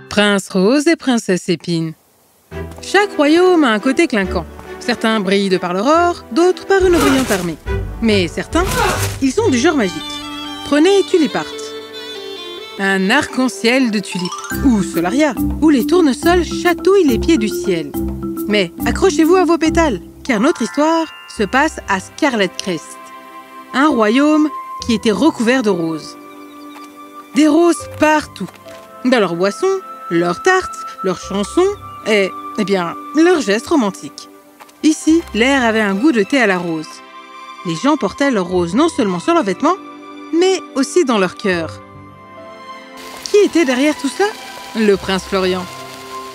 Prince Rose et Princesse Épine. Chaque royaume a un côté clinquant. Certains brillent de par leur or, d'autres par une brillante armée. Mais certains, ils sont du genre magique. Prenez Tulipart. Un arc-en-ciel de tulipes. Ou Solaria, où les tournesols chatouillent les pieds du ciel. Mais accrochez-vous à vos pétales, car notre histoire se passe à Scarlet Crest. Un royaume qui était recouvert de roses. Des roses partout. Dans leurs boissons, leurs tartes, leurs chansons et, leurs gestes romantiques. Ici, l'air avait un goût de thé à la rose. Les gens portaient leurs roses non seulement sur leurs vêtements, mais aussi dans leur cœur. Qui était derrière tout ça? Le prince Florian.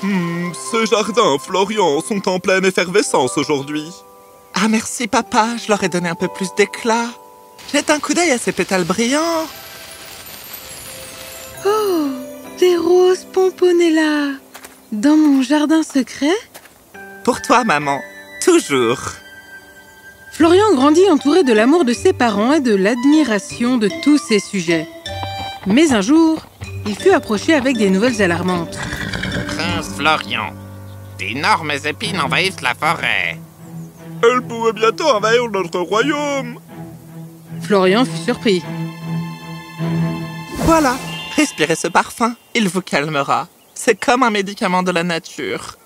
Ces jardins, Florian, sont en pleine effervescence aujourd'hui. Ah merci papa, je leur ai donné un peu plus d'éclat. Jette un coup d'œil à ces pétales brillants. Oh, des roses Pomponella. Dans mon jardin secret? Pour toi maman, toujours. Florian grandit entouré de l'amour de ses parents et de l'admiration de tous ses sujets. Mais un jour, il fut approché avec des nouvelles alarmantes. Prince Florian, d'énormes épines envahissent la forêt. Elle pourrait bientôt envahir notre royaume. Florian fut surpris. Voilà, respirez ce parfum, il vous calmera. C'est comme un médicament de la nature.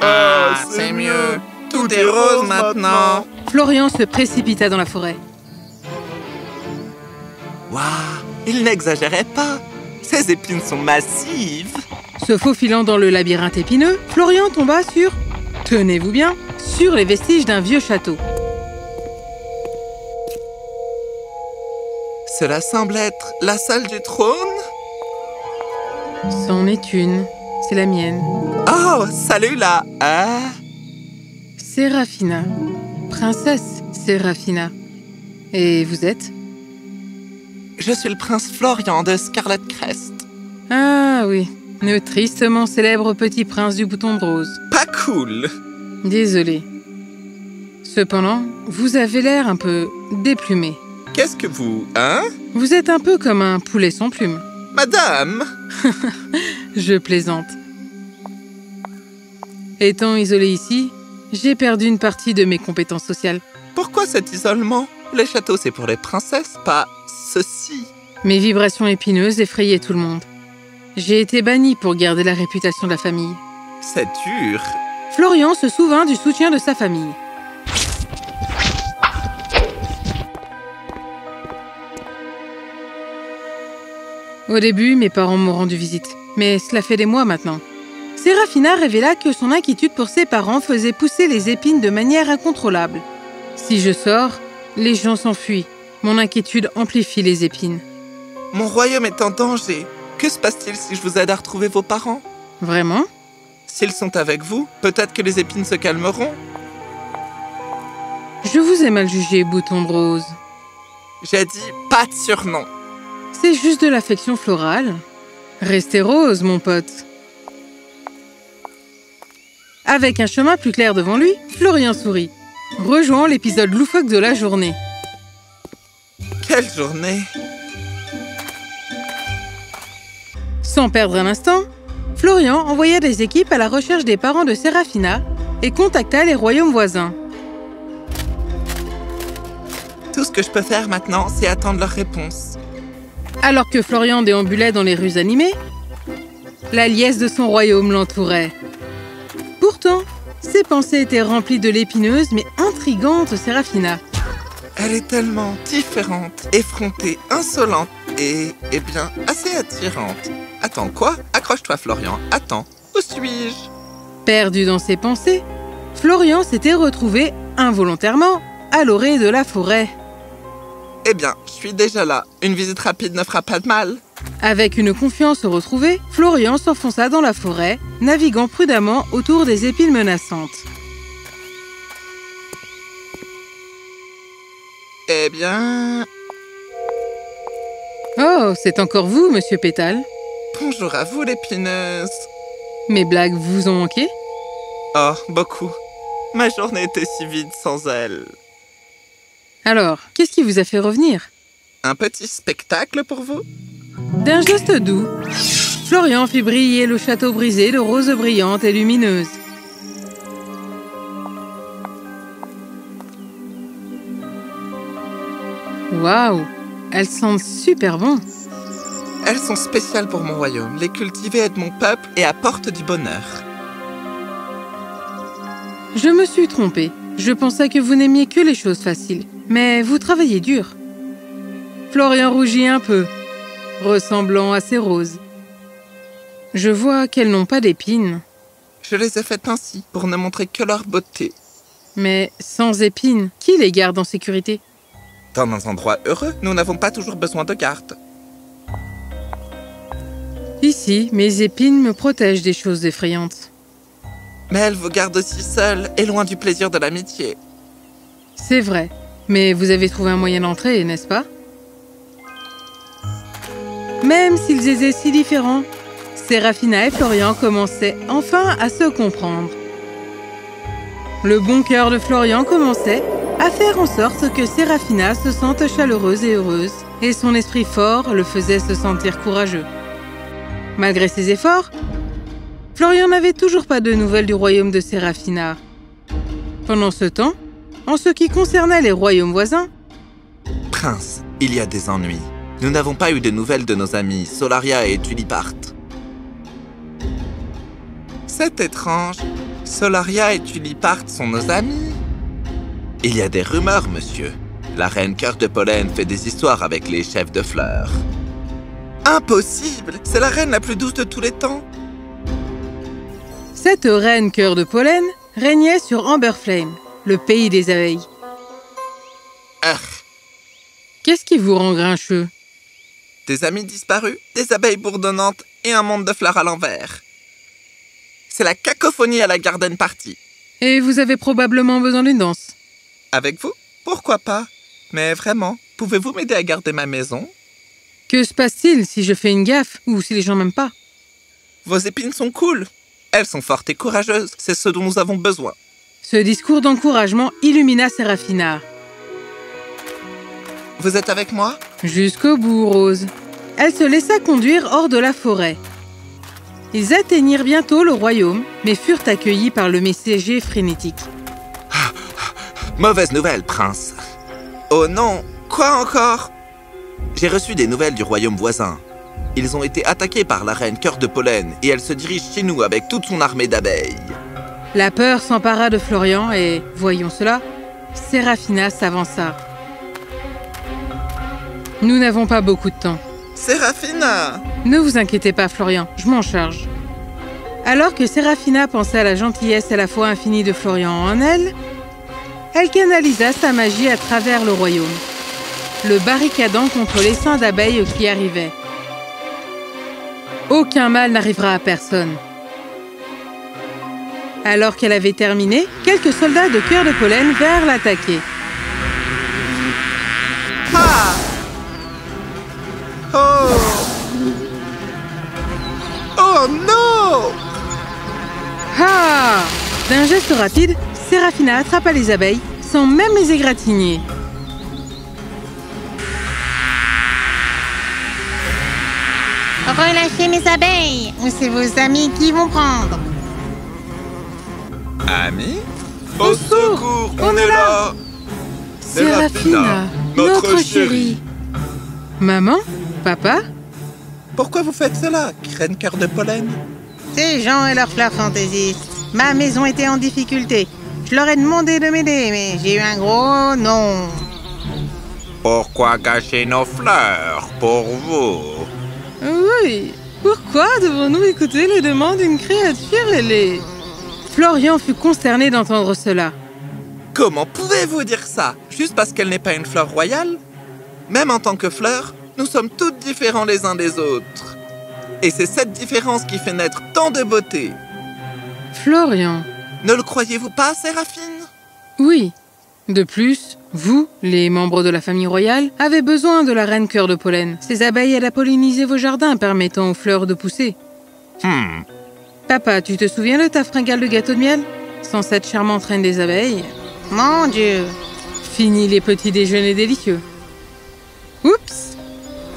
Ah, c'est mieux. Tout est rose maintenant. Florian se précipita dans la forêt. Waouh, il n'exagérait pas. Ces épines sont massives. Se faufilant dans le labyrinthe épineux, Florian tomba sur, tenez-vous bien, sur les vestiges d'un vieux château. Cela semble être la salle du trône. C'en est une, c'est la mienne. Oh, salut là. Séraphina, princesse Séraphina. Et vous êtes? Je suis le prince Florian de Scarlet Crest. Ah oui, le tristement célèbre petit prince du bouton de rose. Pas cool. Désolé. Cependant, vous avez l'air un peu déplumé. Qu'est-ce que vous, Vous êtes un peu comme un poulet sans plume. Madame. Je plaisante. Étant isolé ici, j'ai perdu une partie de mes compétences sociales. Pourquoi cet isolement? Les châteaux, c'est pour les princesses, pas ceci. Mes vibrations épineuses effrayaient tout le monde. J'ai été banni pour garder la réputation de la famille. C'est dur. Florian se souvint du soutien de sa famille. Au début, mes parents m'ont rendu visite, mais cela fait des mois maintenant. Séraphina révéla que son inquiétude pour ses parents faisait pousser les épines de manière incontrôlable. Si je sors, les gens s'enfuient. Mon inquiétude amplifie les épines. Mon royaume est en danger. Que se passe-t-il si je vous aide à retrouver vos parents? Vraiment? S'ils sont avec vous, peut-être que les épines se calmeront. Je vous ai mal jugé, bouton de rose. J'ai dit pas de surnom. C'est juste de l'affection florale. Restez rose, mon pote. Avec un chemin plus clair devant lui, Florian sourit, rejoignant l'épisode loufoque de la journée. Quelle journée! Sans perdre un instant, Florian envoya des équipes à la recherche des parents de Séraphina et contacta les royaumes voisins. Tout ce que je peux faire maintenant, c'est attendre leur réponse. Alors que Florian déambulait dans les rues animées, la liesse de son royaume l'entourait. Pourtant, ses pensées étaient remplies de l'épineuse mais intrigante Séraphina. Elle est tellement différente, effrontée, insolente et, assez attirante. Attends, quoi? Accroche-toi, Florian. Attends, où suis-je? Perdu dans ses pensées, Florian s'était retrouvé involontairement à l'orée de la forêt. Eh bien, je suis déjà là. Une visite rapide ne fera pas de mal. Avec une confiance retrouvée, Florian s'enfonça dans la forêt, naviguant prudemment autour des épines menaçantes. Eh bien... Oh, c'est encore vous, monsieur Pétale. Bonjour à vous, l'épineuse. Mes blagues vous ont manqué? Oh, beaucoup. Ma journée était si vide sans elle. Alors, qu'est-ce qui vous a fait revenir? Un petit spectacle pour vous? D'un geste doux, Florian fit briller le château brisé de roses brillantes et lumineuses. Waouh, elles sentent super bon. Elles sont spéciales pour mon royaume. Les cultiver aide mon peuple et apporte du bonheur. Je me suis trompée. Je pensais que vous n'aimiez que les choses faciles. Mais vous travaillez dur. Florian rougit un peu, ressemblant à ces roses. Je vois qu'elles n'ont pas d'épines. Je les ai faites ainsi, pour ne montrer que leur beauté. Mais sans épines, qui les garde en sécurité? Dans un endroit heureux, nous n'avons pas toujours besoin de garde. Ici, mes épines me protègent des choses effrayantes. Mais elles vous gardent aussi seuls et loin du plaisir de l'amitié. C'est vrai, mais vous avez trouvé un moyen d'entrer, n'est-ce pas? Même s'ils étaient si différents, Séraphina et Florian commençaient enfin à se comprendre. Le bon cœur de Florian commençait à faire en sorte que Séraphina se sente chaleureuse et heureuse, et son esprit fort le faisait se sentir courageux. Malgré ses efforts, Florian n'avait toujours pas de nouvelles du royaume de Séraphina. Pendant ce temps, en ce qui concernait les royaumes voisins, Prince, il y a des ennuis. Nous n'avons pas eu de nouvelles de nos amis Solaria et Tulipart. C'est étrange. Solaria et Tulipart sont nos amis. Il y a des rumeurs, monsieur. La reine Cœur de Pollen fait des histoires avec les chefs de fleurs. Impossible! C'est la reine la plus douce de tous les temps. cette reine Cœur de Pollen régnait sur Amberflame, le pays des abeilles. Qu'est-ce qui vous rend grincheux? Des amis disparus, des abeilles bourdonnantes et un monde de fleurs à l'envers. C'est la cacophonie à la garden party. Et vous avez probablement besoin d'une danse. Avec vous? Pourquoi pas? Mais vraiment, pouvez-vous m'aider à garder ma maison? Que se passe-t-il si je fais une gaffe ou si les gens m'aiment pas? Vos épines sont cool. Elles sont fortes et courageuses. C'est ce dont nous avons besoin. Ce discours d'encouragement illumina Séraphina. Vous êtes avec moi? Jusqu'au bout, Rose. Elle se laissa conduire hors de la forêt. Ils atteignirent bientôt le royaume, mais furent accueillis par le messager frénétique. Mauvaise nouvelle, prince. Oh non, quoi encore? J'ai reçu des nouvelles du royaume voisin. Ils ont été attaqués par la reine Cœur de Pollen et elle se dirige chez nous avec toute son armée d'abeilles. La peur s'empara de Florian et, voyons cela, Séraphina s'avança. Nous n'avons pas beaucoup de temps. Séraphina! Ne vous inquiétez pas, Florian, je m'en charge. Alors que Séraphina pensait à la gentillesse à la fois infinie de Florian en elle, elle canalisa sa magie à travers le royaume, le barricadant contre l'essaim d'abeilles qui arrivaient. Aucun mal n'arrivera à personne. Alors qu'elle avait terminé, quelques soldats de Cœur de Pollen vinrent l'attaquer. Ah! Oh! Oh non! Ah! D'un geste rapide, Séraphina attrapa les abeilles sans même les égratigner. Relâchez mes abeilles, ou c'est vos amis qui vont prendre. Amis? Au secours, on est là! Séraphina, notre chérie. Maman? Papa? Pourquoi vous faites cela, reine Cœur de Pollen? Ces gens et leurs fleurs fantaisistes. Ma maison était en difficulté. Je leur ai demandé de m'aider, mais j'ai eu un gros non. Pourquoi gâcher nos fleurs pour vous? Oui, pourquoi devons-nous écouter les demandes d'une créature ailée? Florian fut consterné d'entendre cela. Comment pouvez-vous dire ça? Juste parce qu'elle n'est pas une fleur royale? Même en tant que fleur, nous sommes toutes différents les uns des autres. Et c'est cette différence qui fait naître tant de beauté. Florian. Ne le croyez-vous pas, Séraphine? Oui. De plus, vous, les membres de la famille royale, avez besoin de la reine Cœur de Pollen. Ces abeilles aident à polliniser vos jardins, permettant aux fleurs de pousser. Papa, tu te souviens de ta fringale de gâteau de miel? Sans cette charmante reine des abeilles? Mon Dieu. Fini les petits déjeuners délicieux. Oups!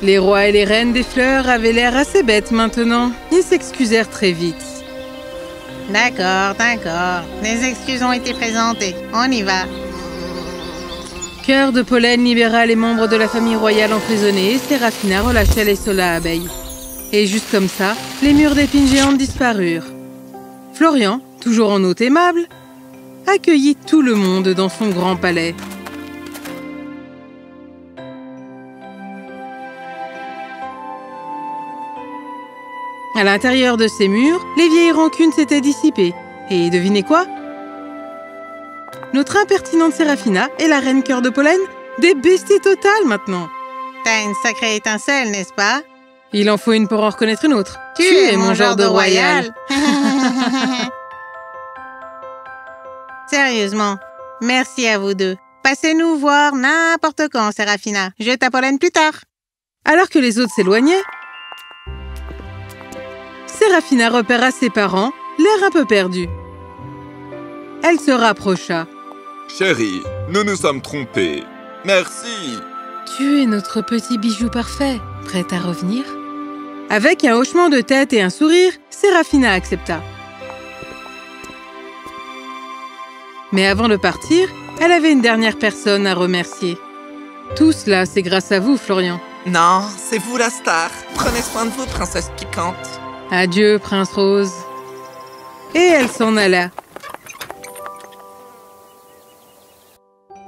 Les rois et les reines des fleurs avaient l'air assez bêtes maintenant. Ils s'excusèrent très vite. D'accord, d'accord. Les excuses ont été présentées. On y va. Cœur de Pollen libéra les membres de la famille royale emprisonnés et Séraphina relâcha les soldats abeilles. Et juste comme ça, les murs d'épines géantes disparurent. Florian, toujours en hôte aimable, accueillit tout le monde dans son grand palais. À l'intérieur de ces murs, les vieilles rancunes s'étaient dissipées. Et devinez quoi? Notre impertinente Séraphina et la reine Cœur de Pollen, des besties totales maintenant. T'as une sacrée étincelle, n'est-ce pas? Il en faut une pour en reconnaître une autre. Tu es mon genre de royal. Sérieusement, merci à vous deux. Passez-nous voir n'importe quand, Séraphina. Je t'appollen plus tard. Alors que les autres s'éloignaient, Séraphina repéra ses parents, l'air un peu perdu. Elle se rapprocha. Chérie, nous nous sommes trompés. Merci. Tu es notre petit bijou parfait, prête à revenir? Avec un hochement de tête et un sourire, Séraphina accepta. Mais avant de partir, elle avait une dernière personne à remercier. Tout cela, c'est grâce à vous, Florian. Non, c'est vous la star. Prenez soin de vous, princesse piquante. Adieu, Prince Rose. Et elle s'en alla.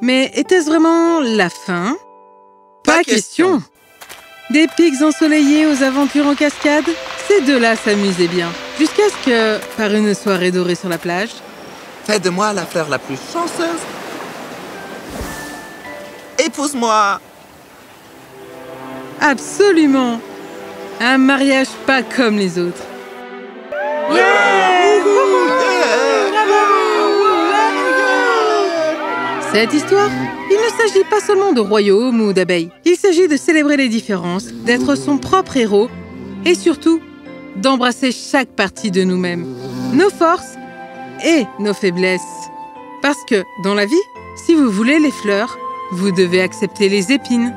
Mais était-ce vraiment la fin? Pas question. Des pics ensoleillés aux aventures en cascade, ces deux-là s'amusaient bien. Jusqu'à ce que, par une soirée dorée sur la plage... Fais de moi la fleur la plus chanceuse. Épouse-moi. Absolument! Un mariage pas comme les autres. Cette histoire, il ne s'agit pas seulement de royaume ou d'abeilles. Il s'agit de célébrer les différences, d'être son propre héros et surtout d'embrasser chaque partie de nous-mêmes, nos forces et nos faiblesses. Parce que, dans la vie, si vous voulez les fleurs, vous devez accepter les épines.